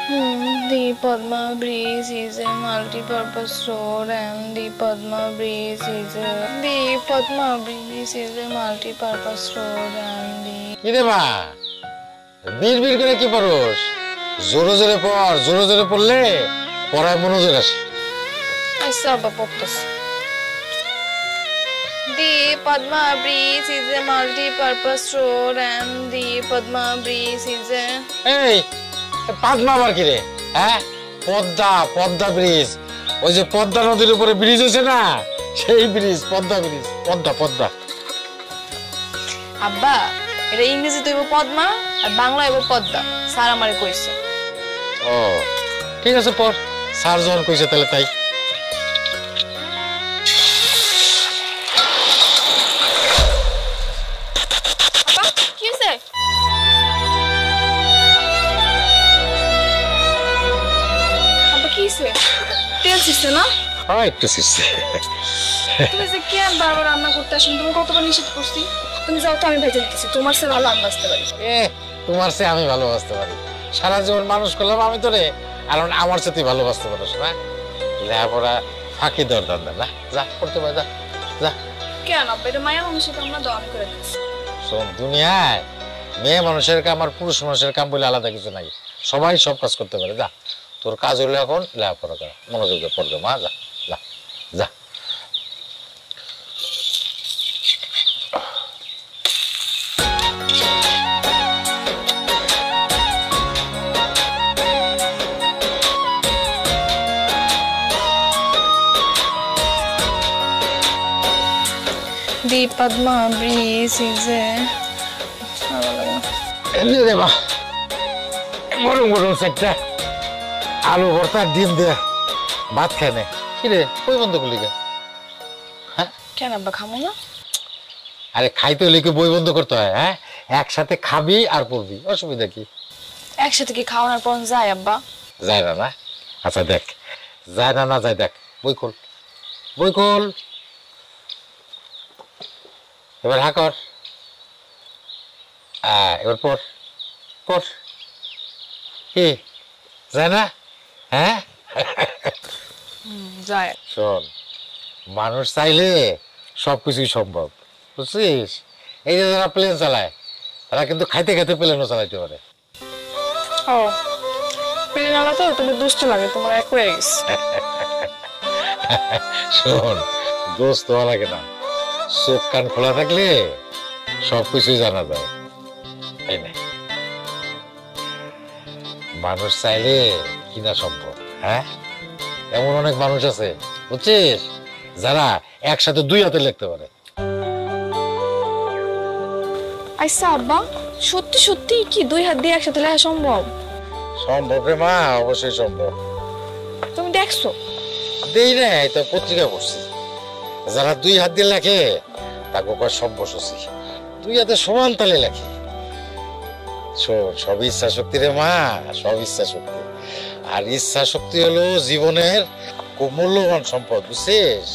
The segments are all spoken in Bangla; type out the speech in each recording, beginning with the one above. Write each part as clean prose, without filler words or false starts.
The Padma Breeze is a multi-purpose road and the Padma Breeze is a multi-purpose road and the কি রে মা বীর বীর করে কি পড়স জোরে জোরে পড় জোরে জোরে পড়লে পড়ায় মনোযোগ আসে আচ্ছা আব্বা পড়তেছি The Padma Breeze is a multi-purpose road and the Padma Breeze is a এই পাদমা আবার কি রে হ্যাঁ পদ্মা পদ্মা ব্রিজ ওই যে পদ্মা নদীর উপরে ব্রিজ আছে না সেই ব্রিজ পদ্মা ব্রিজ পদ্মা পদ্মা আব্বা এটা ইংরেজিতে হইব পদ্মা আর বাংলা হইব পদ্মা স্যার আমারে কইছে ও ঠিক আছে পড় স্যার যখন কইছে তাহলে তাই আব্বা কি হইছে আব্বা কি হইছে তেল ছিটছে না হ্যাঁ একটু শিখছে তুমি যে কেন বারবার রান্না করতে আসো তুমি কতবার নিষেধ করছি তুমি যাও তো আমি ভেজে দিতেছি তোমার সে ভালো আমি বাঁচতে পারি তোমার সে আমি ভালোবাসতে পারি সারা জীবন মানুষ করলাম আমি তোরে আর আমার সাথে ভালোবাসতে পারো না লেখাপড়া ফাঁকি দেওয়ার দান্দা না যা করতে পারে যা যা কেন আব্বা এটা মায়া মানুষের কাম না দাও আমি করে দিচ্ছি শোন দুনিয়ায় মেয়ে মানুষের কাম আর পুরুষ মানুষের কাম বলে আলাদা কিছু নাই সবাই সব কাজ করতে পারে যা তোর কাজ হইলে এখন লেখাপড়া করা মনোযোগ দিয়ে পড়বে মা যা যা যা The Padma Breeze is a রে মা গরম গরম সেটা আলু ভর্তা ডিম দে ভাত খায় নে কি রে কই বন্ধ করলি কে হ্যাঁ কেন আব্বা খামো না আরে খাইতে হলে কি বই বন্ধ করতে হয় হ্যাঁ একসাথে খাবি আর পড়বি অসুবিধা কি একসাথে কি খাওয়ানোর পর যায় আব্বা যায় না না আচ্ছা দেখ যায় না না যায় দেখ বই খোল বই খোল এবার হা কর এবার পড় পড় কি যায় না হ্যাঁ যায় শোন মানুষ চাইলে সবকিছুই সম্ভব বুঝছিস এই যে যারা প্লেন চালায় তারা কিন্তু খাইতে খাইতে প্লেনও চালাইতে পারে ও প্লেন আলা তো তুমি দুষ্ট লাগে তোমার এক হয়ে গেছে শোন দোস্ত হওয়া লাগে না চোখ কান খোলা থাকলে সবকিছুই জানা যায় তাই না মানুষ চাইলে কিনা সম্ভব হ্যাঁ এমন অনেক মানুষ আছে বুঝছিস যারা একসাথে দুই হাতে লিখতে পারে আচ্ছা আব্বা সত্যি সত্যি কি দুই হাত দিয়ে একসাথে লেখা সম্ভব সম্ভব রে মা অবশ্যই সম্ভব তুমি দেখছো দেই না তো পত্রিকা পড়ছি যারা দুই হাত দিয়ে লেখে তাকে কয় সব্যসাচী দুই হাতে সমান তালে লেখে শোন সব ইচ্ছা শক্তি রে মা সব ইচ্ছা শক্তি আর ইচ্ছা শক্তি হলো জীবনের খুব মূল্যবান সম্পদ বুঝছিস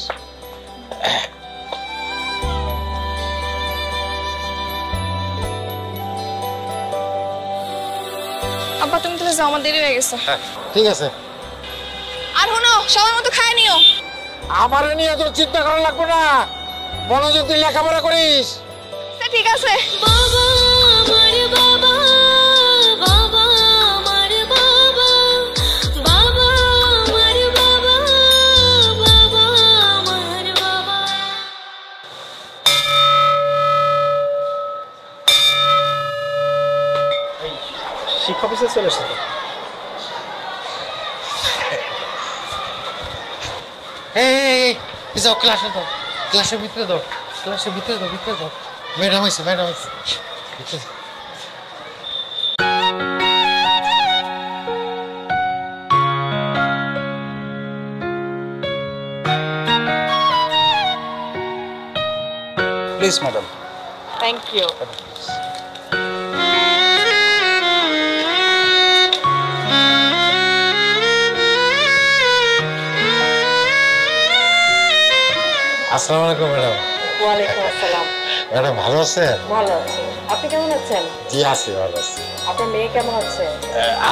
আব্বা তুমি তাহলে যাও আমার দেরি হয়ে গেছে ঠিক আছে আর শোনো সময় মতো খায় নিও আমার নিয়ে তোর চিন্তা করা লাগবে না মনোযোগ দিয়ে লেখাপড়া করিস ঠিক আছে বাবা আমার বাবা বাবা আমার বাবা বাবা আমার বাবা বাবা আমার বাবা শিক্ষা অফিসে চলে এসেছে যাও ক্লাসে দাও ক্লাসের ভিতরে দাও ক্লাসের ভিতরে দাও ভিতরে দাও ম্যাডাম আছে ম্যাডাম আছে প্লিজ ম্যাডাম থ্যাংক ইউ আসসালামু আলাইকুম ম্যাডাম ওয়ালাইকুম আসসালাম। ম্যাডাম ভালো আছেন? ভালো আছি, আপনি কেমন আছেন? জি আছি, ভালো আছি। আপনার মেয়ে কেমন আছে?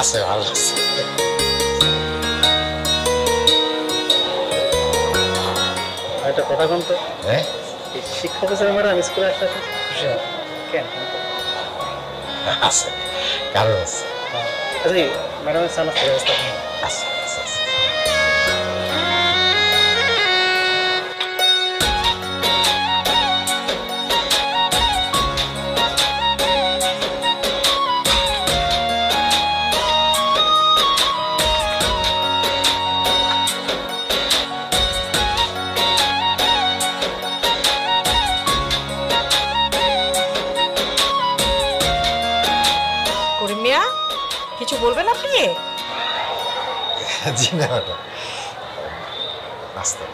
আছে, ভালো আছে। একটা কথা কোন তো, হ্যাঁ, এই শিক্ষা অফিসার ম্যাডাম স্কুলে একসাথে খুশি হয় কেন? আছে, কারণ আছে। আচ্ছা ম্যাডামের চা নাস্তার ব্যবস্থা করুন। আছে, আছে, আছে। করিম মিয়া, কিছু বলবেন আপনি? জি না ম্যাডাম, নাস্তা।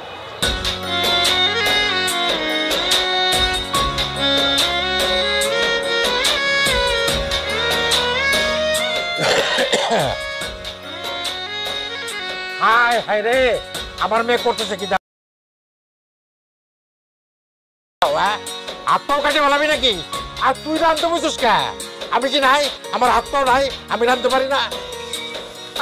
হায় হায় রে, আমার মেয়ে করতেছে কি হাত পাও কাটে বলাবি নাকি? আর তুই রান্ধতে বুঝছিস কে? আমি কি নাই? আমার হাত পাও নাই, আমি রান্ধতে পারি না।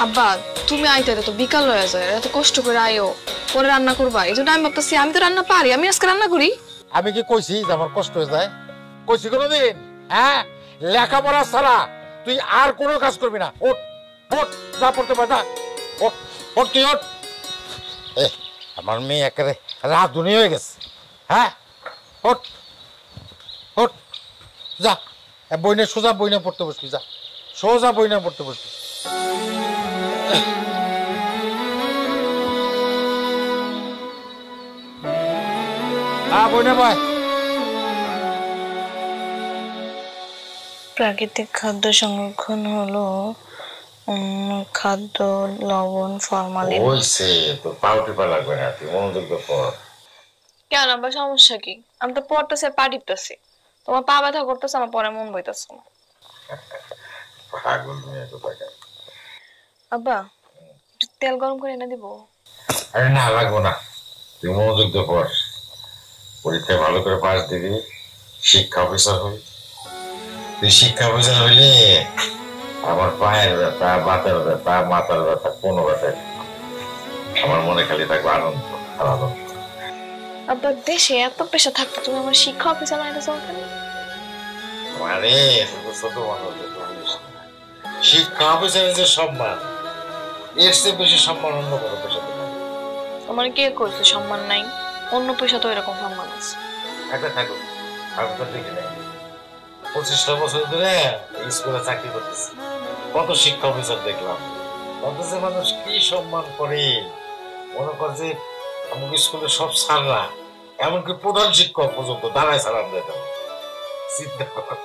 আব্বা তুমি আইতে তো বিকাল হয়ে যায়, এত কষ্ট করে আইও, পরে রান্না করবা। এই জন্য আমি ভাবতেছি আমি তো রান্না পারি, আমি আজকে রান্না করি। আমি কি কইছি যে আমার কষ্ট হয়ে যায়? কইছি কোনোদিন? হ্যাঁ, লেখাপড়া ছাড়া তুই আর কোনো কাজ করবি না। ওঠ ওঠ, যা পড়তে পার, যা ওঠ ওঠ, তুই ওঠ। আমার মেয়ে একেবারে রাধুনি হয়ে গেছে। হ্যাঁ, ওঠ ওঠ, যা বইনে সোজা বইনে পড়তে বসবি, যা সোজা বইনে পড়তে বসবি। বইনে ভাই, প্রাকৃতিক খাদ্য সংরক্ষণ হলো খাদ্য, লবণ, ফরমালিন। হইছে তো, পাও টিপা লাগবে না, তুই মনোযোগ দিয়ে পড়। কেন আবার সমস্যা কি? আমি তো পড়তেছি পা টিপতেছি, তোমার পা ব্যথা করতেছে, আমার পরে মন বইতেছে না। পাগল মেয়ে কোথাকার। আব্বা একটু তেল গরম করে এনে দিব? আরে না, লাগবো না, তুই মনোযোগ দিয়ে পড়। পরীক্ষায় ভালো করে পাস দিবি, শিক্ষা অফিসার হই। তুই শিক্ষা অফিসার হইলে আমার পায়ের ব্যথা, বাতের ব্যথা, মাথার ব্যথা, কোনো ব্যথা নেই। আমার মনে খালি থাকবে আনন্দ আর আনন্দ। আব্বা দেশে এত পেশা থাকতো, তুমি আমার শিক্ষা অফিসার বানাইতে চাও কেন? আরে শুধু ছোট মানুষ, শিক্ষা অফিসারের যে সম্মান, এর চেয়ে বেশি সম্মান অন্য কোনো পেশাতে নাই। তোমার কে করছে সম্মান নাই? অন্য পেশা তো এরকম সম্মান আছে। একটা থাকুক, আমি তো দেখি নাই। 25টা বছর ধরে এই স্কুলে চাকরি করতেছি, কত শিক্ষা অফিসার দেখলাম। অথচ মানুষ কি সম্মান করে, মনে কর যে আমাকে স্কুলের সব স্যাররা, এমনকি প্রধান শিক্ষক পর্যন্ত দাঁড়ায় সালাম দিতাম। চিন্তা কর।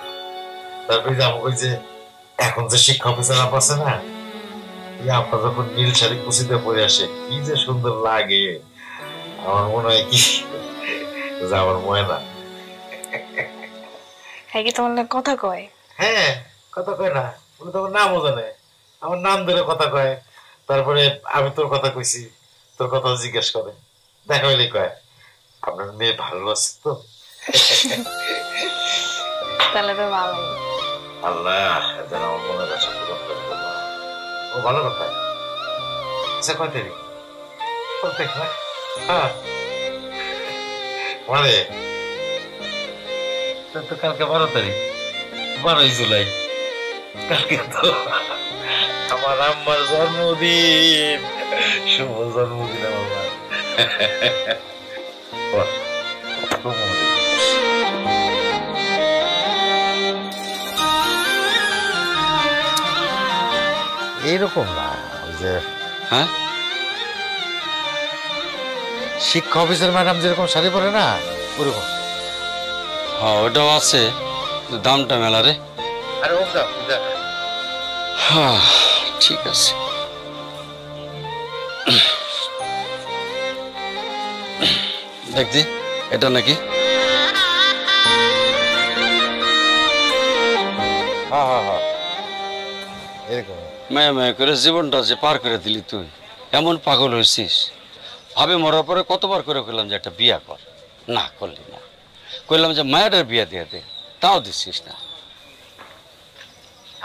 তারপরে যে আমাকে যে এখন যে শিক্ষা অফিসার আছে না, আপনার যখন নীল শাড়ি কুচিতে পরে আসে কি যে সুন্দর লাগে, আমার মনে হয় কি যে আমার ময়না। হ্যাঁ, কি তোমার লাগে কথা কয়? হ্যাঁ, কথা কয় না, উনি তোমার নামও জানে, আমার নাম ধরে কথা কয়। তারপরে আমি তোর কথা কইছি, তোর কথা জিজ্ঞেস করে, দেখা হইলে কয় আপনার মেয়ে ভালো আছে তো। তাহলে তো ভালো। আল্লাহ যেন আমার মনের কাছে পূরণ করে দেবো। ও ভালো কথা। আচ্ছা কয় তারিখ? প্রত্যেক না? হ্যাঁ মানে তো কালকে 12 তারিখ, 12ই জুলাই। কালকে তো আমার আম্মার জন্মদিন। শুভ জন্মদিন আমার। এইরকম না, ওই যে হ্যাঁ শিক্ষা অফিসার ম্যাডাম যেরকম শাড়ি পরে না, ওরকম। হ্যাঁ ওটাও আছে, দামটা মেলা রে। আরে ও দেখ, হ্যাঁ ঠিক আছে। দেখছি এটা নাকি? হ্যাঁ হ্যাঁ হ্যাঁ এরকম। মায়া মায়া করে জীবনটা যে পার করে দিলি তুই, এমন পাগল হয়েছিস। ভাবে মরার পরে কতবার করে বললাম যে একটা বিয়া কর, না করলি না। কইলাম যে মায়াটার বিয়া দিয়ে দে, তাও দিচ্ছিস না।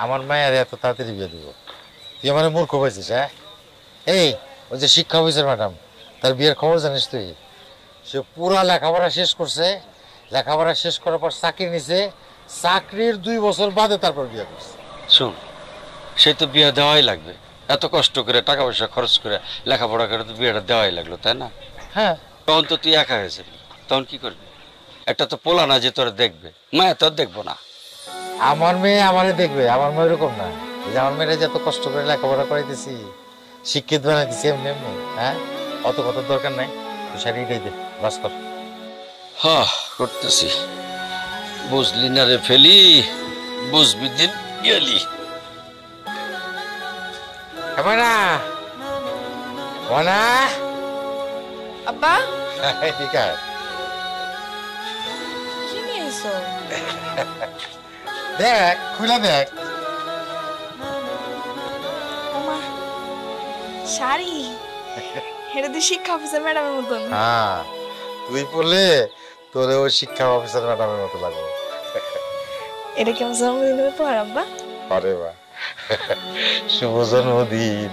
আমার মায়ের এত তাড়াতাড়ি বিয়ে দিব? তুই আমার মূর্খ পাইছিস? হ্যাঁ, এই ওই যে শিক্ষা অফিসার ম্যাডাম, তার বিয়ের খবর জানিস তুই? সে পুরা লেখাপড়া শেষ করছে, লেখাপড়া শেষ করার পর চাকরি নিছে, চাকরির 2 বছর বাদে তারপর বিয়ে করছে। শুন, সে তো বিয়া দেওয়াই লাগবে, এত কষ্ট করে টাকা পয়সা খরচ করে লেখাপড়া করে তো বিয়েটা দেওয়াই লাগলো, তাই না? হ্যাঁ, তখন তো তুই একা হয়ে যাবি, তখন কি করবি? একটা তো পোলা না যে তোর দেখবে, মায়া তোর দেখবো না। আমার মেয়ে আমারে দেখবে, আমার মেয়ে এরকম না। এই যে আমার মেয়েরা যে এত কষ্ট করে লেখাপড়া করাইতেছি, শিক্ষিত বানাইতেছি এমনি এমনি, হ্যাঁ, অত কথার দরকার নাই। তুই শাড়িটাই দে, বাস কর। হ্যাঁ, করতেছি। বুঝলি না রে ফেলি, বুঝবি দিন গেলি। না মনা, আব্বা ঠিক আছে, কি নিয়েছো? দেখ খুলে দেখ। ওমা, শাড়ি। এটা তো শিক্ষা অফিসার ম্যাডামের মতন। হ্যাঁ, তুই পড়লে তোরে ওই শিক্ষা অফিসার ম্যাডামের মতো লাগবে। এটা কি আমার জন্মদিনের পর আব্বা? আরে বাহ, শুভ জন্মদিন।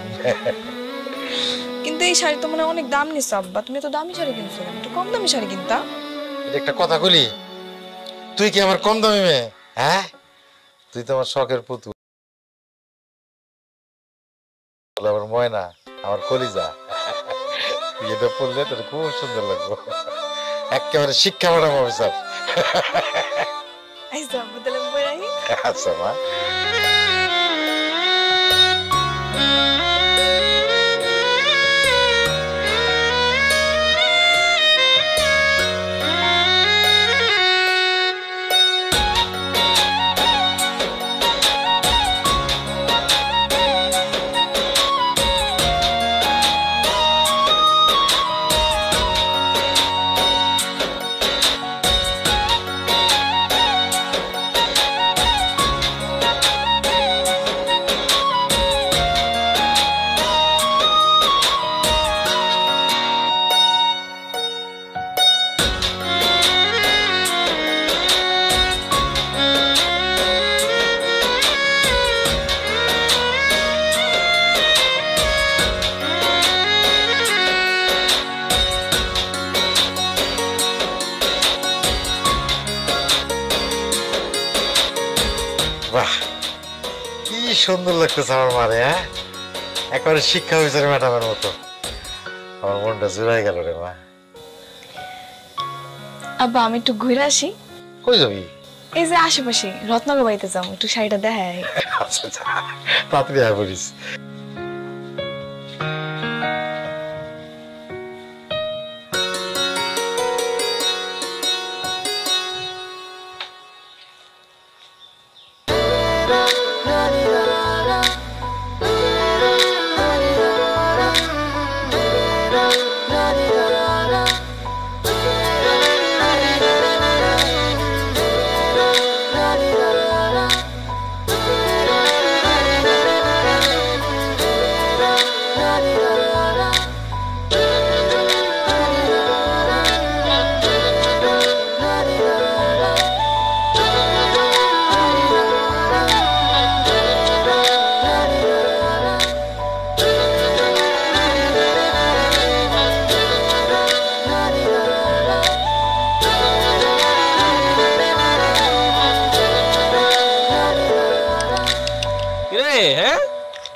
কিন্তু এই শাড়ি তো মানে অনেক দাম নিছো আব্বা, তুমি তো দামি শাড়ি কিনছো, একটু কম দামি শাড়ি কিনতা। এটা একটা কথা বলি, তুই কি আমার কম দামি মেয়ে? হ্যাঁ, তুই তো আমার শখের পুতুল, আমার ময়না, আমার কলিজা। তুই এটা পড়লে তোর খুব সুন্দর লাগবে, একেবারে শিক্ষা ম্যাডাম অফিসার। আইসো আব্বা, তাহলে আমি পরে আহি। আচ্ছা মা। বাহ, কি সুন্দর লাগতেছে আমার মারে। হ্যাঁ, একেবারে শিক্ষা অফিসার ম্যাডামের মতো। আমার মনটা জুড়াই গেল রে মা। আব্বা আমি একটু ঘুরে আসি। কই যাবি? এই যে আশেপাশে রত্নগর বাড়িতে যাবো, একটু শাড়িটা দেখাই। আচ্ছা আচ্ছা, তাড়াতাড়ি আয় বলিস।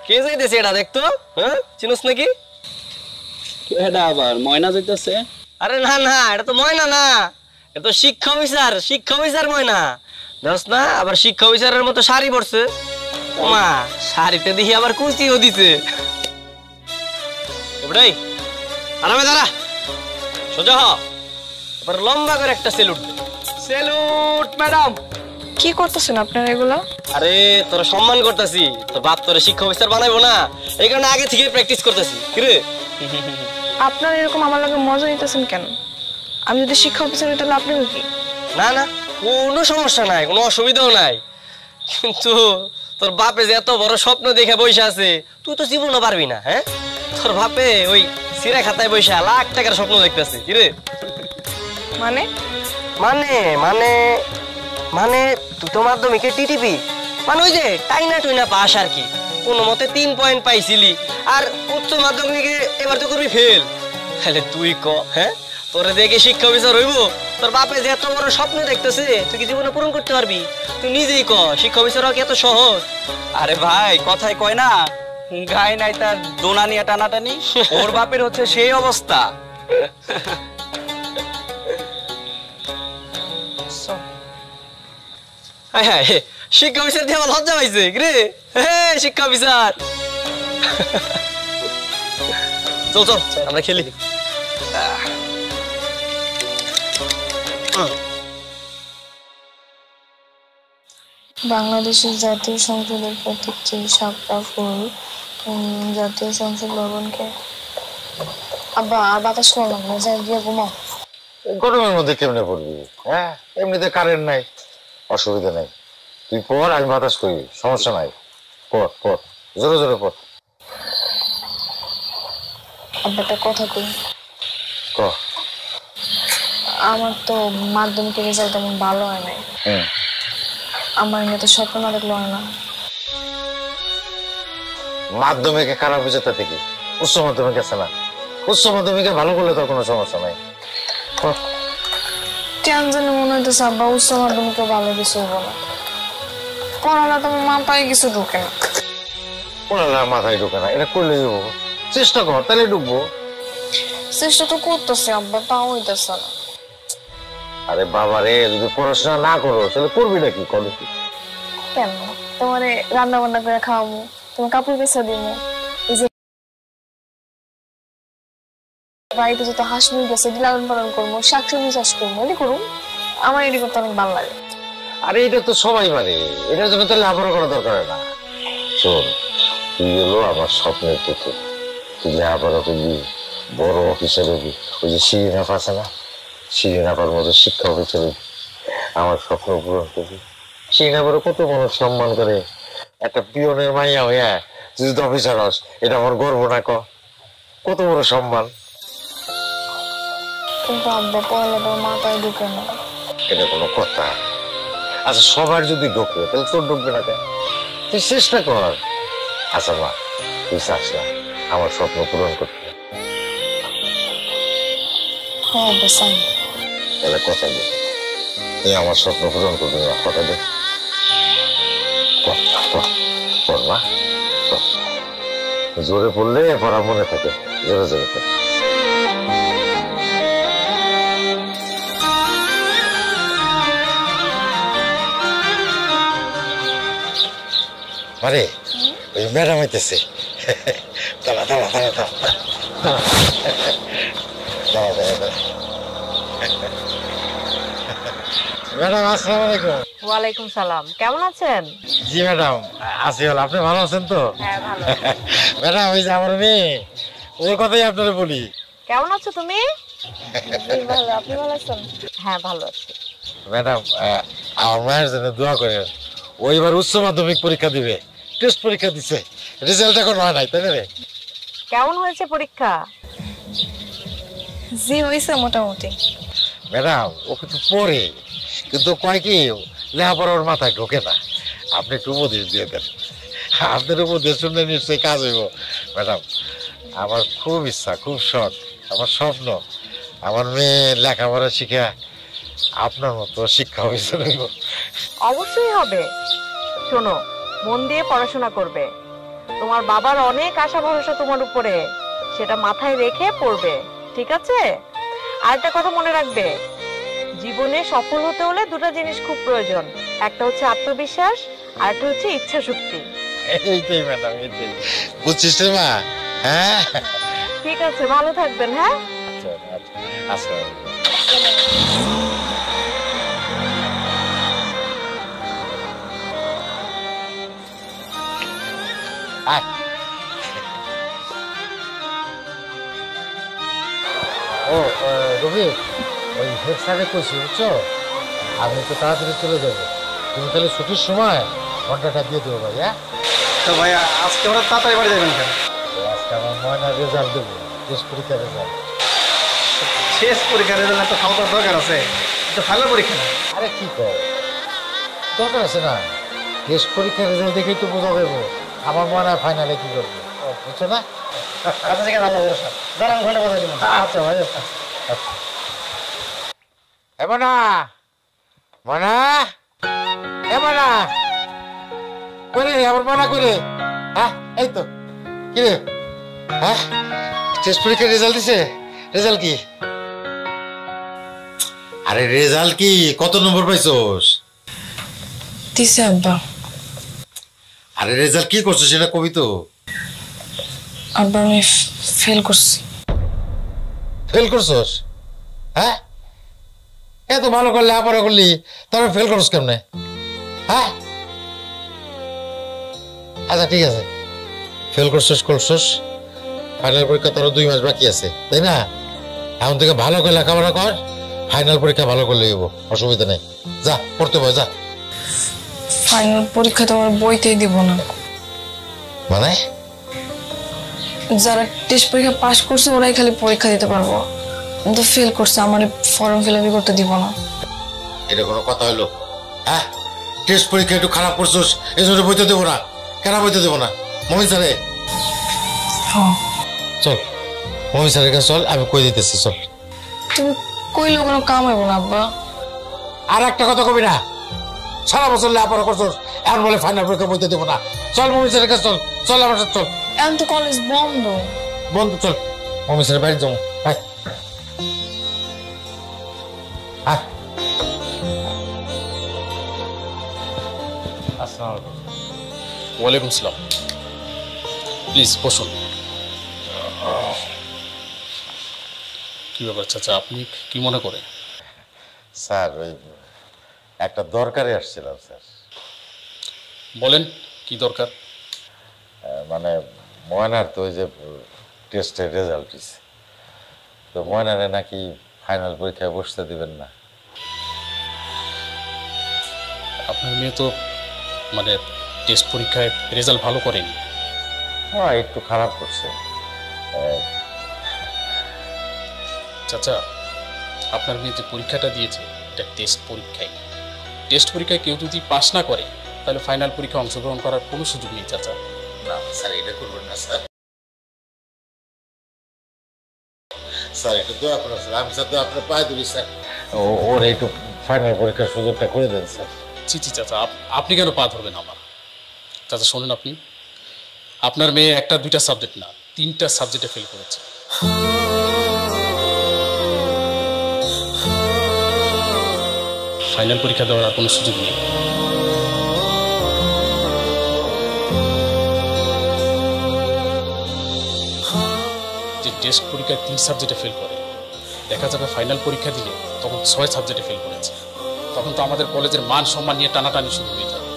কে যাইতেছে এটা দেখতো? হ্যাঁ, চিনোস নাকি? এটা আবার ময়না যাইতেছে? আরে না না, এটা তো ময়না না, এটা তো শিক্ষা অফিসার। শিক্ষা অফিসার ময়না দেখছ না? আবার শিক্ষা অফিসারের মতো শাড়ি পরছে। ওমা, শাড়িতে দেখি আবার কুচিও দিছে। এবারে আরামে দাঁড়া, সোজা হ, এবার লম্বা করে একটা সেলুট। Salute madam. কি করতেছেন আপনারা এগুলো? আরে তোরা সম্মান করতেছি, তোর বাপ তোরা শিক্ষা অফিসার বানাইবো না, এই কারণে আগে থেকে প্র্যাকটিস করতেছি। কিরে আপনারা এরকম আমার লগে মজা নিতেছেন কেন? আমি যদি শিক্ষা অফিসার হই তাহলে আপনার কি? না না, কোনো সমস্যা নাই, কোনো অসুবিধাও নাই, কিন্তু তোর বাপে যে এত বড় স্বপ্ন দেখে বসে আছে, তুই তো জীবনও পারবি না। হ্যাঁ, তোর বাপে ওই সিরা খাতায় বসে লাখ টাকার স্বপ্ন দেখতেছে। কিরে মানে মানে মানে মানে তুই তো মাধ্যমিকে টিটিপি মানে ওই যে টাইনা টুইনা পাস আর কি, কোনো মতে 3 পয়েন্ট পাইছিলি, আর উচ্চ মাধ্যমিকে এবার তো করবি ফেল। তাহলে তুই ক, হ্যাঁ তোরে দেখে শিক্ষা অফিসার হইব? তোর বাপে যে এত বড় স্বপ্ন দেখতেছে তুই কি জীবনে পূরণ করতে পারবি? তুই নিজেই ক, শিক্ষা অফিসার হওয়া কি এত সহজ? আরে ভাই কথায় কয় না, গায়ে নাই তার দোনা নিয়ে টানাটানি, ওর বাপের হচ্ছে সেই অবস্থা। হ্যাঁ হ্যাঁ, শিক্ষা অফিসার দিয়ে আমার লজ্জা পাইছে রে। হ্যাঁ শিক্ষা অফিসার, চল চল আমরা খেলি। বাংলাদেশের জাতীয় সংসদের প্রতীক যে শাপলা ফুল, জাতীয় সংসদ ভবনকে। আব্বা আর বাতাস করলাম না, যাই গিয়ে ঘুমাও। গরমের মধ্যে কেমনে পড়বি? হ্যাঁ, এমনিতে কারেন্ট নাই, অসুবিধা নাই। তুই পড়, আমি বাতাস করি, সমস্যা নাই। পড় পড়, জোরে জোরে পড়। আব্বা একটা কথা কই। ক। আমার তো মাধ্যমিকের রেজাল্ট তেমন ভালো হয় নাই। আমার নিয়ে তো স্বপ্ন না দেখলো হয় না। মাধ্যমিকে খারাপ হয়েছে তা থেকে উচ্চ মাধ্যমিক আছে না, উচ্চ মাধ্যমিকে ভালো করলে তো কোনো সমস্যা নাই। কেন জানি মনে হইতেছে আব্বা উচ্চ মাধ্যমিকে ভালো কিছু হবো না। পড়ালে তো মাথায় কিছু ঢুকে না। পড়ালে মাথায় ঢুকে না, এটা করলে যাবো, চেষ্টা কর তাহলে ঢুকবো। চেষ্টা তো করতেছি আব্বা, তাও হইতেছে না। আরে বাবা রে, যদি পড়াশোনা না করো তাহলে করবি নাকি? করবি কি? কেন তোমারে রান্না বান্না করে খাওয়াবো, তোমার কাপড় বেচা দিবো, এই যে বাড়িতে যত হাঁস মুরগি আছে লালন পালন করবো, শাকসবজি চাষ করবো, এটি করুন। আমার এটি করতে অনেক ভালো লাগে। আরে এটা তো সবাই পারে, এটার জন্য তাহলে লেখাপড়া করা দরকার না। শোন, তুই হলো আমার স্বপ্নের পুতুল, তুই লেখাপড়া করবি, বড় অফিসার হবি। ওই যে শিরিনাফ আছে না, শিরিনাফার মতো শিক্ষা অফিসার হবি, আমার স্বপ্ন পূরণ করবি। শিরিনাফারও কত মানুষ সম্মান করে, একটা পিয়নের মাইয়া হইয়া তুই যদি অফিসার হস, এটা আমার গর্ব না? কত বড় সম্মান। কিন্তু আব্বা পড়ালে তো মাথায় ঢুকে না। এটা কোনো কথা? আচ্ছা সবার যদি ঢোকে তাহলে তোর ঢুকবে না কেন? তুই চেষ্টা কর। আচ্ছা মা, তুই চাস না আমার স্বপ্ন পূরণ করতে? হ্যাঁ আব্বা চাই। তাহলে কথা দে, তুই আমার স্বপ্ন পূরণ করবি না? কথা দে, কর মা, জোরে পড়লে পড়া মনে থাকে, জোরে জোরে পড়। আরে ওই ম্যাডাম হইতেছে, দাঁড়া দাঁড়া দাঁড়া দাঁড়া দাঁড়া দাঁড়া দাঁড়া। ম্যাডাম আসসালামু আলাইকুম। ওয়ালাইকুম সালাম, কেমন আছেন? জি ম্যাডাম আছি, হল আপনি ভালো আছেন তো? হ্যাঁ ভালো। ম্যাডাম ওই যে আমার মেয়ে, ওর কথাই আপনারা বলি। কেমন আছো তুমি? ভালো, আপনি ভালো আছেন? হ্যাঁ ভালো আছি। ম্যাডাম আমার মায়ের জন্য দোয়া করেন, ও এবার উচ্চ মাধ্যমিক পরীক্ষা দিবে, টেস্ট পরীক্ষা দিছে, রেজাল্ট এখন হয় নাই, তাই না রে? কেমন হয়েছে পরীক্ষা? জি হয়েছে মোটামুটি। ম্যাডাম ও কিন্তু পড়ে, কিন্তু কয় কি লেখাপড়ার মাথায় ঢোকে না। আপনি একটু উপদেশ দিয়ে দেন, আপনার উপদেশ শুনলে নিশ্চয়ই কাজ হইব। ম্যাডাম আমার খুব ইচ্ছা, খুব শখ, আমার স্বপ্ন আমার মেয়ে লেখাপড়া শিখে আপনার মতো শিক্ষা অফিসার হইব। অবশ্যই হবে। শোনো, মন দিয়ে পড়াশোনা করবে, তোমার বাবার অনেক আশা ভরসা তোমার উপরে, সেটা মাথায় রেখে পড়বে, ঠিক আছে? আরেকটা কথা মনে রাখবে, জীবনে সফল হতে হলে দুটো জিনিস খুব প্রয়োজন, একটা হচ্ছে আত্মবিশ্বাস আর একটা হচ্ছে ইচ্ছা শক্তি। এইটাই ম্যাডাম, এইটাই বুঝছিস রে মা? হ্যাঁ ঠিক আছে, ভালো থাকবেন। হ্যাঁ আচ্ছা ও রবি, ওই হেড স্যারে কইছি বুঝছো, আমি তো তাড়াতাড়ি চলে যাবো, তুমি তাহলে ছুটির সময় ঘন্টাটা দিয়ে দেবো ভাই। হ্যাঁ তো ভাই আজকে ওরা তাড়াতাড়ি বাড়ি যাবেন কেন? আজকে আমার ময়নার রেজাল্ট দেবো, টেস্ট পরীক্ষার রেজাল্ট। শেষ পরীক্ষার রেজাল্ট তো খাওয়া দরকার আছে, তো ফাইনাল পরীক্ষা না। আরে কি কর, দরকার আছে না? টেস্ট পরীক্ষার রেজাল্ট দেখেই তো বোঝা যাবো আমার মনে হয় ফাইনালে কি করবো, বুঝছো না? আচ্ছা ঠিক আছে, আল্লাহ ভরসা। দাঁড়ান ঘন্টা কথা দিব। আচ্ছা ভাই, আচ্ছা। এমনা মনা, এমনা করে আমার মনা করে, হ্যাঁ এই তো কি রে, হ্যাঁ টেস্ট পরীক্ষার রেজাল্ট দিছে? রেজাল্ট কি? আরে রেজাল্ট কি, কত নম্বর পাইছোস? দিছে আব্বা। আরে রেজাল্ট কি করছো সেটা কবি তো। আব্বা আমি ফেল করছি। ফেল করছস? হ্যাঁ এত ভালো করলে লেখাপড়া করলি, তারপরে ফেল করছ কেমনে? হ্যাঁ আচ্ছা ঠিক আছে, ফেল করছস, ফাইনাল পরীক্ষা তোর 2 মাস বাকি আছে তাই না? এখন থেকে ভালো করে লেখাপড়া কর, ফাইনাল পরীক্ষা ভালো করলে হইব, অসুবিধা নেই। যা পড়তে বয়, যা। ফাইনাল পরীক্ষা তো আমার বইতেই দিব না। মানে যারা টেস্ট পরীক্ষা পাশ করছে ওরাই খালি পরীক্ষা দিতে পারবো, কিন্তু ফেল করছে আমার ফর্ম ফিল আপ করতে দিব না। এটা কোনো কথা হইলো? হ্যাঁ টেস্ট পরীক্ষা একটু খারাপ করছস এই জন্য বইতে দেবো না? কেন বইতে দেবো না? মমিন স্যারে চল, মমিন স্যারের কাছে চল, আমি কই দিতেছি চল। তুমি কইলেও কোনো কাম হইব না আব্বা। আর একটা কথা কবি না, সারা বছর লেখাপড়া করছস, এখন বলে ফাইনাল পরীক্ষা বইতে দেবো না। চল মমিন স্যারের কাছে চল, চল আমার সাথে চল। এখন তো কলেজ বন্ধ। বন্ধ, চল মমিন স্যারের বাড়ি যাবো। বাই। ওয়ালাইকুম আসসালাম, প্লিজ বসুন। কি ব্যাপার চাচা, আপনি কি মনে করেন? স্যার ওই একটা দরকারে আসছিলাম স্যার। বলেন কি দরকার? মানে ময়নার তো ওই যে টেস্টের রেজাল্ট দিচ্ছে, তো ময়নারে নাকি ফাইনাল পরীক্ষায় বসতে দিবেন না। আপনার মেয়ে তো মানে টেস্ট পরীক্ষায় রেজাল্ট ভালো করেনি। হ্যাঁ একটু খারাপ করছে। চাচা আপনার মেয়ে যে পরীক্ষাটা দিয়েছে এটা টেস্ট পরীক্ষায়, টেস্ট পরীক্ষায় কেউ যদি পাস না করে তাহলে ফাইনাল পরীক্ষায় অংশগ্রহণ করার কোনো সুযোগ নেই চাচা। না স্যার এটা করবেন না স্যার, স্যার এটা দোয়া করেন স্যার, আমি স্যার তো আপনার পায়ে ধরি স্যার, ওর একটু ফাইনাল পরীক্ষার সুযোগটা করে দেন স্যার। জি চাচা, আপনি কেন পা ধরবেন আমার? চাচা শোনেন, আপনি আপনার মেয়ে একটা দুইটা সাবজেক্ট না 3টা সাবজেক্টে ফেল করেছে। ফাইনাল পরীক্ষা দেওয়ার আর কোনো সুযোগ নেই। যে টেস্ট পরীক্ষায় 3 সাবজেক্টে ফেল করে, দেখা যাবে ফাইনাল পরীক্ষা দিলে তখন 6 সাবজেক্টে ফেল করেছে, তখন তো আমাদের কলেজের মান সম্মান নিয়ে টানাটানি শুরু হয়ে যাবে।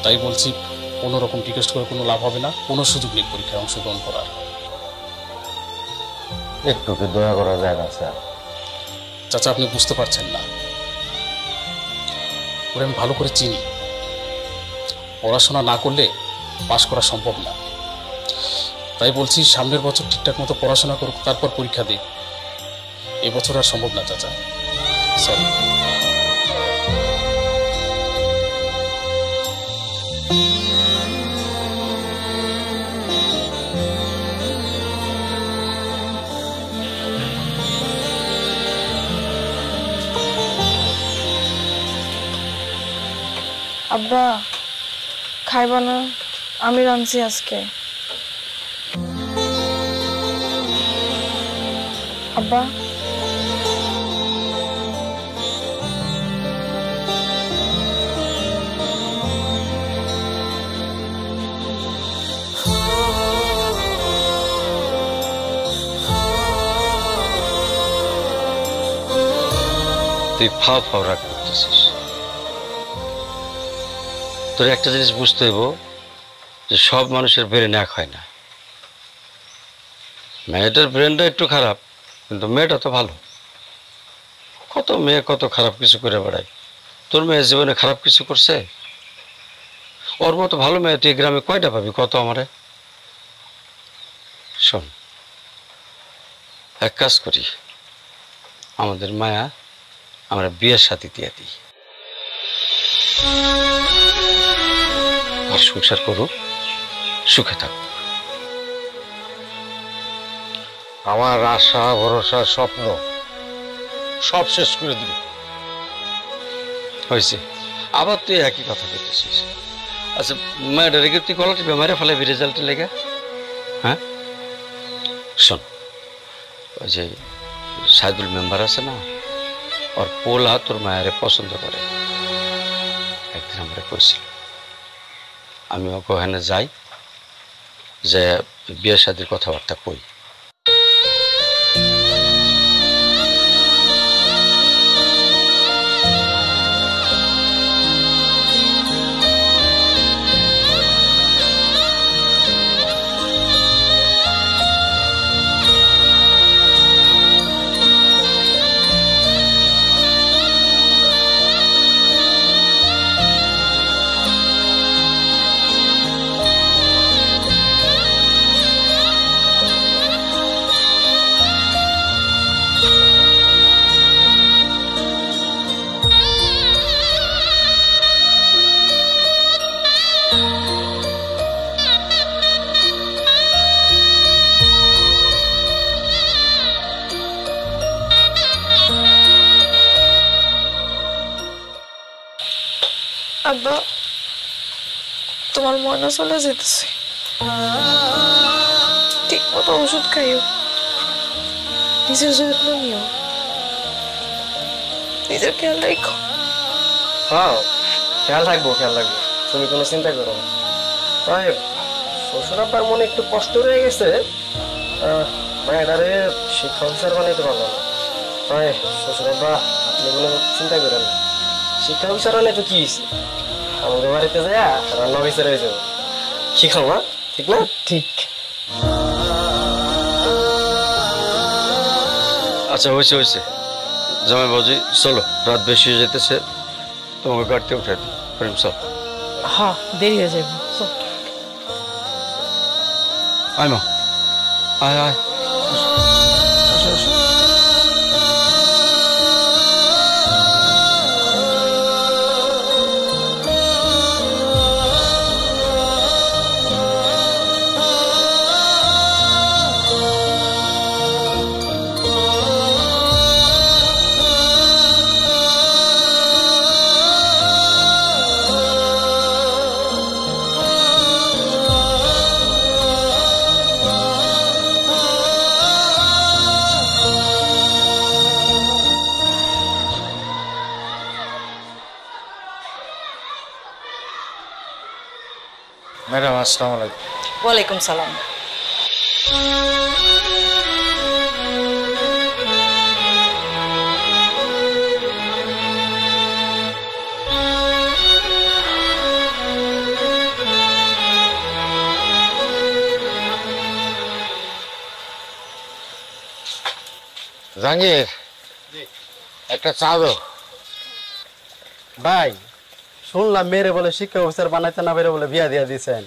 তাই বলছি কোনো রকম রিকোয়েস্ট করে কোনো লাভ হবে না, কোনো সুযোগ নেই পরীক্ষায় অংশগ্রহণ করার। একটু কি দয়া করা যায় না স্যার? চাচা আপনি বুঝতে পারছেন না, ওরে আমি ভালো করে চিনি, পড়াশোনা না করলে পাশ করা সম্ভব না। তাই বলছি সামনের বছর ঠিকঠাক মতো পড়াশোনা করুক, তারপর পরীক্ষা দিই। এবছর আর সম্ভব না চাচা, সরি। আব্বা খাইবা না? আমি রাঁধছি আজকে। আব্বা তুই ফাও ফাও রাগ করতেছিস। তোর একটা জিনিস বুঝতে হইব যে সব মানুষের ব্রেন এক হয় না। মেয়েটার ব্রেনটা একটু খারাপ, কিন্তু মেয়েটা তো ভালো। কত মেয়ে কত খারাপ কিছু করে বেড়ায়। তোর মেয়ের জীবনে খারাপ কিছু করছে? ওর মতো ভালো মেয়ে তুই গ্রামে কয়টা পাবি? কত আমারে। শোন, এক কাজ করি, আমাদের মায়া আমরা বিয়ের সাথে দিয়ে দিই, আর সংসার করুক, সুখে থাকুক। আমার আশা ভরসা স্বপ্ন সব শেষ করে দিল। হয়েছে, আবার তুই একই কথা বলতেছিস। আচ্ছা মায়ের রেগে তুই কলাটি বেমারে ফেলাবি রেজাল্টের লেগে? হ্যাঁ শোন, ওই যে সাইদুল মেম্বার আছে না, ওর পোলা তোর মায়ের পছন্দ করে। একদিন আমরা কইছিল, আমি ওকে ওখানে যাই, যে বিয়ে শাদির কথাবার্তা কই। আব্বা, তোমার ময়না চলে যেতেছে, ঠিক মতো ওষুধ খাইও, নিজের যত্ন নিও, নিজের খেয়াল রাখো। হ্যাঁ খেয়াল রাখবো, তুমি কোনো চিন্তা করো না। তাই শ্বশুর আব্বার মনে একটু কষ্ট রয়ে গেছে, মায়েরারে শিক্ষা অফিসার বানাইতে পারবো না। তাই শ্বশুর আব্বা আপনি কোনো চিন্তা করেন না, শিক্ষা অফিসার হলে তো কি হয়েছে, আমাদের বাড়িতে যায় রান্না অফিসার হয়ে যাবো। কি খাবো, ঠিক না? ঠিক। আচ্ছা হয়েছে হয়েছে, জামাই বাবুজি চলো, রাত বেশি হয়ে যেতেছে, তোমাকে গাড়িতে উঠে দিই। প্রেম চল। হ্যাঁ দেরি হয়ে যাবে, চল। আয় মা, আয় আয়। ম্যাডাম আসসালামু আলাইকুম। ওয়ালাইকুম সালাম। জাহাঙ্গীর, একটা চা দাও। ভাই শুনলাম মেরে বলে শিক্ষা অফিসার বানাইতে না পেরে বলে বিয়া দিয়া দিয়েছেন।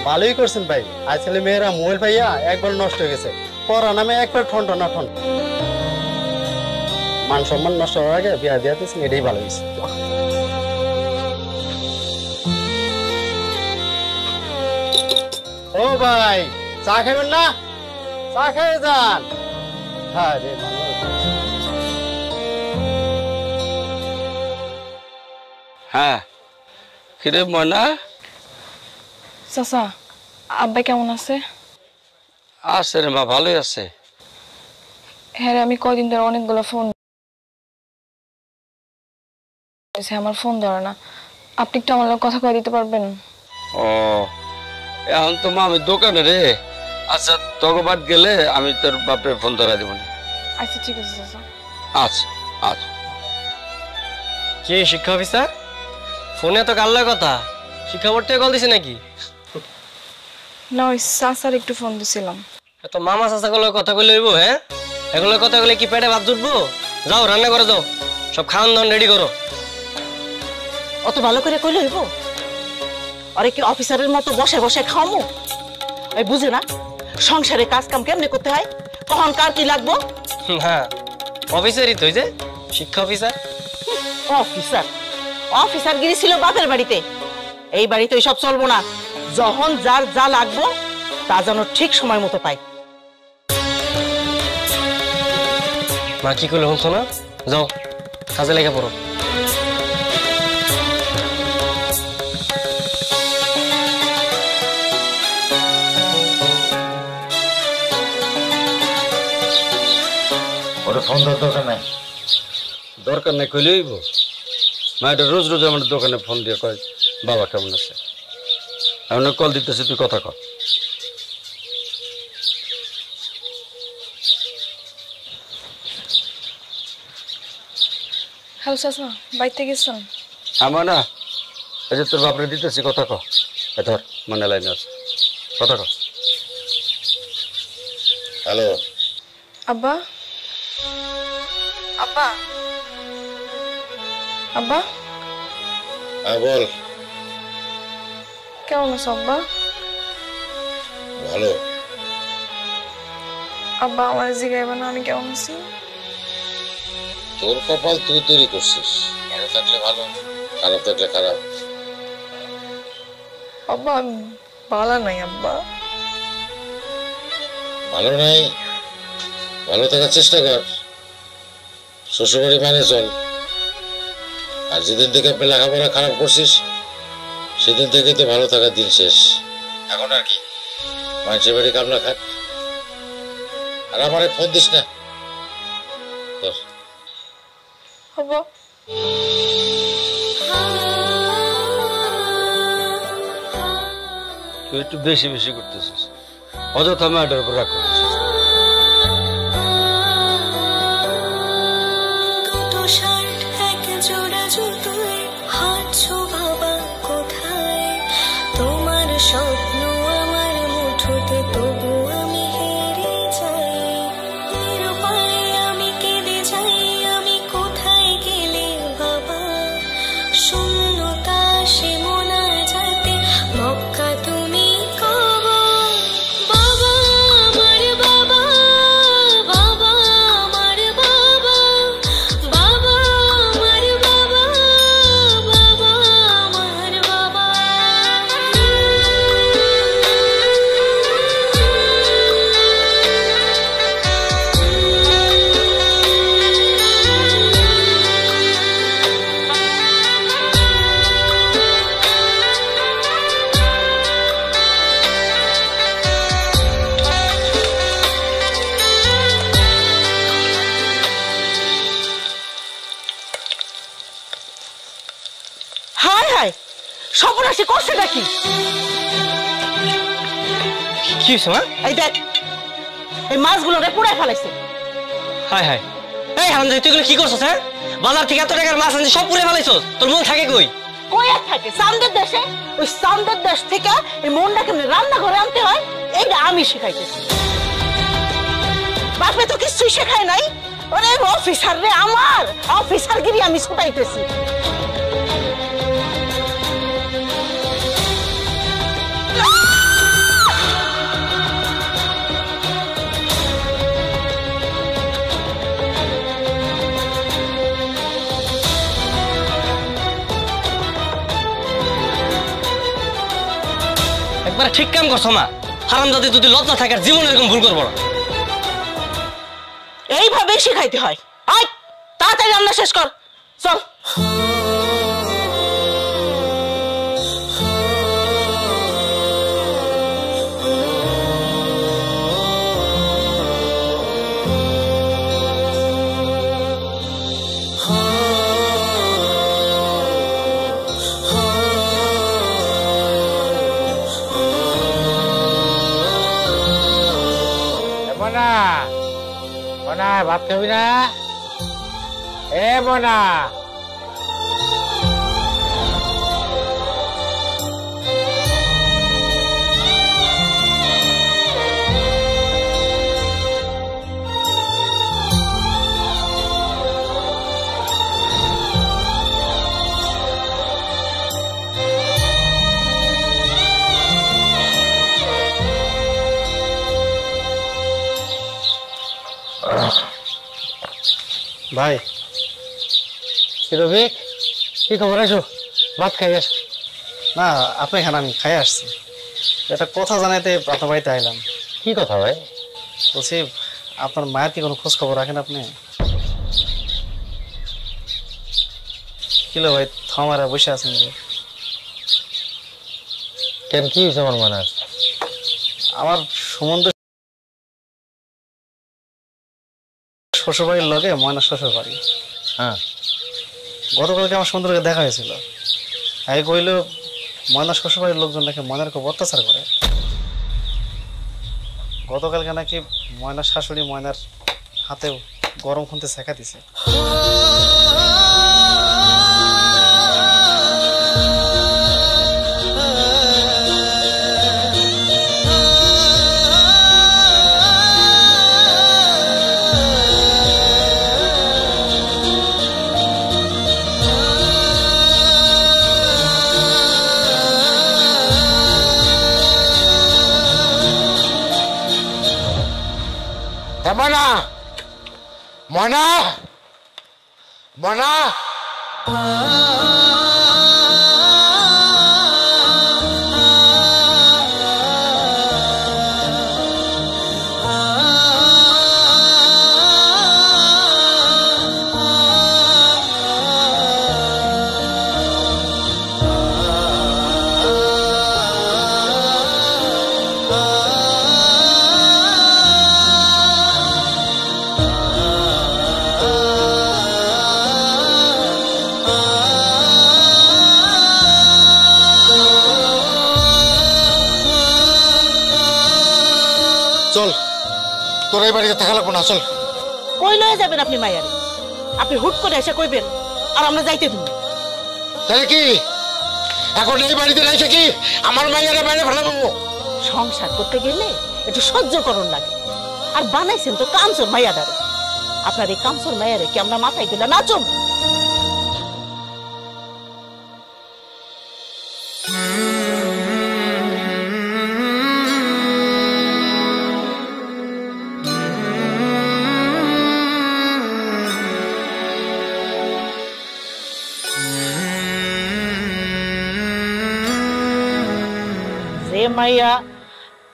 ভালোই করছেন ভাই, আজকাল মেয়েরা মোবাইল পাইয়া একবার নষ্ট হয়ে গেছে, পড়া নামে একবার ঠন না ঠন। মান সম্মান নষ্ট হওয়ার আগে বিয়া দিয়া দিয়েছেন, এটাই ভালো হয়েছে। ও ভাই চা খাবেন না? চা খেয়ে যান। হ্যাঁ রে হ্যাঁ কিরে ময়না? চাচা, আব্বা কেমন আছে? আছে রে মা, ভালোই আছে। হ্যাঁ রে, আমি কয়দিন ধরে অনেকগুলো ফোন, আমার ফোন ধরে না। আপনি একটু আমার কথা কয়ে দিতে পারবেন? ও এখন তো মা আমি দোকানে রে। আচ্ছা তোকে বাদ গেলে আমি তোর বাপরে ফোন ধরা দেব না। আচ্ছা ঠিক আছে চাচা। আচ্ছা আচ্ছা। কে শিক্ষা অফিসার? ফোনে তো কাল্লা কথা, শিক্ষা বোর্ড থেকে কল দিছে নাকি? না, ওই চাচার একটু ফোন দিছিলাম। এত মামা চাচাগুলো কথা কইলে হইব? হ্যাঁ এগুলো কথা কইলে কি পেটে ভাত জুটবো? যাও রান্না করে যাও, সব খাওয়ান দাওয়ান রেডি করো। অত ভালো করে কইলে হইব? আরে কি অফিসারের মতো বসে বসে খাওয়ামো? এই বুঝে না সংসারে কাজ কাম কেমনে করতে হয়, কখন কার কি লাগবো? হ্যাঁ অফিসারই তো, যে শিক্ষা অফিসার। অফিসার অফিসার গিরি ছিল বাপের বাড়িতে, এই বাড়িতে সব চলবো না। যখন যার যা লাগবো তা যেন ঠিক সময় মতো পাই। মা কি করলে হতো না, যাও কাজে লেগে পড়ো। ওটা ফোন দেওয়ার দরকার নাই। দরকার নাই কইলে হইব? মা এটা রোজ রোজ আমার দোকানে ফোন দিয়ে কয় বাবা কেমন আছে। আমি কল দিতেছি, তুই কথা কর। হ্যালো চাচা, বাইতে গেছেন? আমার না, এই যে তোর বাপরে দিতেছি, কথা কর। ধর মানে লাইনে আছে, কথা কর। হ্যালো আব্বা, আব্বা, আব্বা, হ্যাঁ বল। কেমন আছো আব্বা? ভালো। আব্বা আমার জিগাইবা না আমি কেমন আছি? তোর কপাল তুই তৈরি করছিস, ভালো থাকলে ভালো, খারাপ থাকলে খারাপ। আব্বা আমি ভালো নাই আব্বা। ভালো নাই, ভালো থাকার চেষ্টা কর, শ্বশুরবাড়ি মানে চল। আর যেদিন থেকে আপনি লেখাপড়া খারাপ করছিস সেদিন থেকে তো ভালো থাকার দিন শেষ। এখন আর কি মানুষের বাড়ি কামলা খাট। আর আমারে ফোন দিস না তোর। আব্বা তুই একটু বেশি বেশি করতেছিস, অযথা ম্যাটার উপর রাগ করতেছিস। দুটো শার্ট এক জোড়া জুতোয় হাঁটছো বাবা কোথায়? তোমার স্বপ্ন আমার মুঠোতে, তবু আমি হেরে যাই। নিরুপায় আমি কেঁদে যাই, আমি কোথায় গেলে বাবা? শূন্যতা সে মোনা যাতে মক্কা তুমি কাবা। বাবা আমার বাবা, বাবা আমার বাবা, বাবা আমার বাবা, বাবা আমার বাবা। হায় হায়, সর্বনাশী করছেটা কি? কি হয়েছে মা? এই দেখ, এই মাছগুলোরে পুড়াই ফেলাইছে। হায় হায়, এই হারামজাদি তুই এগুলো কি করছস? হ্যাঁ, বাজার থেকে এত টাকার মাছ আনছিস, সব পুড়ে ফেলাইছস। তোর মন থাকে কই? কই আর থাকে? চান্দের দেশে। ওই চান্দের দেশ থেকে এই মনটা কেমনে রান্না ঘরে আনতে হয় এইটা আমি শিখাইতেছি। বাপে তো কিছুই শেখায় নাই। ওরে অফিসার রে, আমার অফিসারগিরি আমি ছুটাইতেছি। একবার ঠিক কাম করছো মা। হারামজাদি যদি লজ্জা থাকার জীবনে এরকম ভুল করবো না। এইভাবেই শিখাইতে হয়। আয় তাড়াতাড়ি রান্না শেষ কর, চল। মনা, মনা ভাত খাবি না? এ মনা, ভাই কি রবিক, কি খবর? আসো ভাত খাই আস। না আপনি এখানে, আমি খাই আসছি। একটা কথা জানাইতে আপনার বাড়িতে আইলাম। কি কথা ভাই? বলছি আপনার মায়ের কি কোনো খোঁজ খবর রাখেন আপনি? কিলো ভাই থামারা বসে আছেন যে? কেন, কি হয়েছে আমার মনে? আমার সম্বন্ধ শ্বশুরবাড়ির লগে ময়না শ্বশুর বাড়ি। হ্যাঁ, গতকালকে আমার সুন্দরকে দেখা হয়েছিল। তাই কইল ময়না শ্বশুরবাড়ির লোকজন নাকি ময়নার খুব অত্যাচার করে। গতকালকে নাকি ময়নার শাশুড়ি ময়নার হাতে গরম খুনতে শেখা দিছে। ময়না, ময়না, ময়না। চল, তোর এই বাড়িতে থাকা লাগবো না, চল। কই লয়ে যাবেন আপনি মাইয়ারে? আপনি হুট করে এসে কইবেন আর আমরা যাইতে দিব? তাহলে কি এখন এই বাড়িতে রেখে কি আমার মাইয়ারে বাইরে ফেলাবো? সংসার করতে গেলে একটু সহ্য করণ লাগে। আর বানাইছেন তো কাঞ্চন মাইয়াদারে। আপনার এই কাঞ্চন মাইয়ারে কি আমরা মাথায় তুলে নাচুন? মাইয়া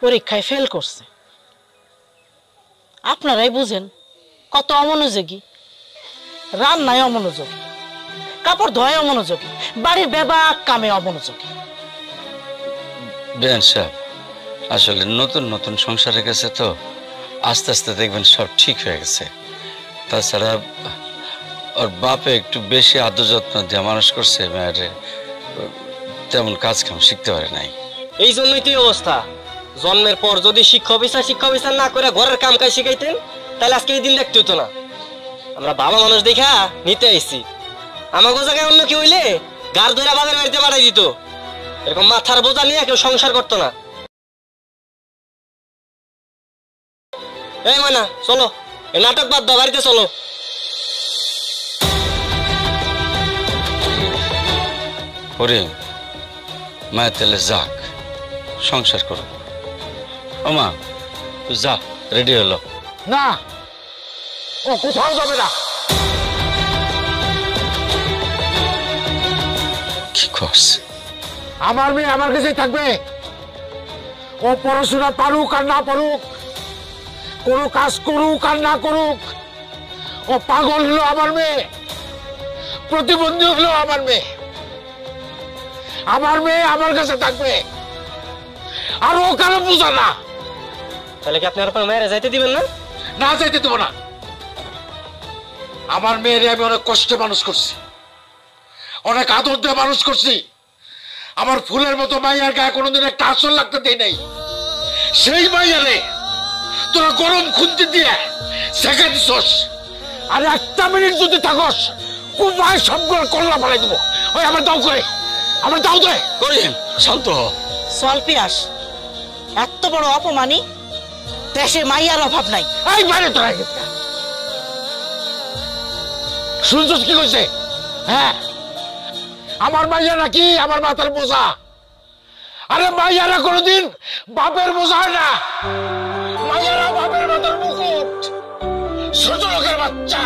পরীক্ষায় ফেল করছে, আপনারাই বুঝেন কত অমনোযোগী। রান্নায় অমনোযোগী, কাপড় ধোয় অমনোযোগী, বাড়ির বেবাক কামে অমনোযোগী। বেন সাহেব, আসলে নতুন নতুন সংসারে গেছে তো, আস্তে আস্তে দেখবেন সব ঠিক হয়ে গেছে। তাছাড়া ওর বাপে একটু বেশি আদর যত্ন দিয়ে মানুষ করছে, মেয়েরে তেমন কাজ কাম শিখতে পারে নাই। এই জন্যই তো অবস্থা। জন্মের পর যদি শিক্ষা বিচার না করে ঘরের কাম কাজ শিখাইতেন, তাহলে আজকে এই দিন দেখতে হতো না। আমরা বাবা মানুষ দেখা নিতে আইছি। আমাকে জায়গায় অন্য কি হইলে গার ধরে বাবার বাড়িতে পাঠাই দিত। এরকম মাথার বোঝা নিয়ে কেউ সংসার করতো না। এই ময়না, চলো, এই নাটক বাদ দাও, বাড়িতে চলো। হরিণ মায়ের তেলে যাক, সংসার করো। ও মা, তুই যা, রেডি হলো। না, ও কোথাও যাবে না। কি করছে? আমার মেয়ে আমার কাছেই থাকবে। ও পড়াশোনা পারুক আর না পারুক, কোনো কাজ করুক আর না করুক, ও পাগল হলো আমার মেয়ে, প্রতিবন্ধী হলো আমার মেয়ে। আমার মেয়ে আমার কাছে থাকবে, আর ও কারো বুঝা না। তাহলে কি আপনি আর আপনার মেয়েরা যাইতে দিবেন না? না, যাইতে দেবো না। আমার মেয়েরে আমি অনেক কষ্টে মানুষ করছি, অনেক আদর দিয়ে মানুষ করছি। আমার ফুলের মতো মাইয়ার গায়ে কোনোদিন একটা আসল লাগতে দেয় নাই। সেই মাইয়ারে তোরা গরম খুন্তি দিয়ে শেখা দিছস। আর একটা মিনিট যদি থাকস, কুমায় সবগুলো কল্লা ফেলাই দেবো। ওই আমার দাও করে, আমার দাও দে। করিম, শান্ত হ। সলপিয়াস, এত বড় অপমানী দেশে মাইয়ার অভাব নাই। এই বাইরে তোরা শুনছস কি কইছে? হ্যাঁ, আমার মাইয়া নাকি আমার মাথার বোঝা। আরে মাইয়ারা কোনোদিন বাপের বোঝা হয় না, মাইয়ারা বাপের মাথার মুকুট। ছোট লোকের বাচ্চা।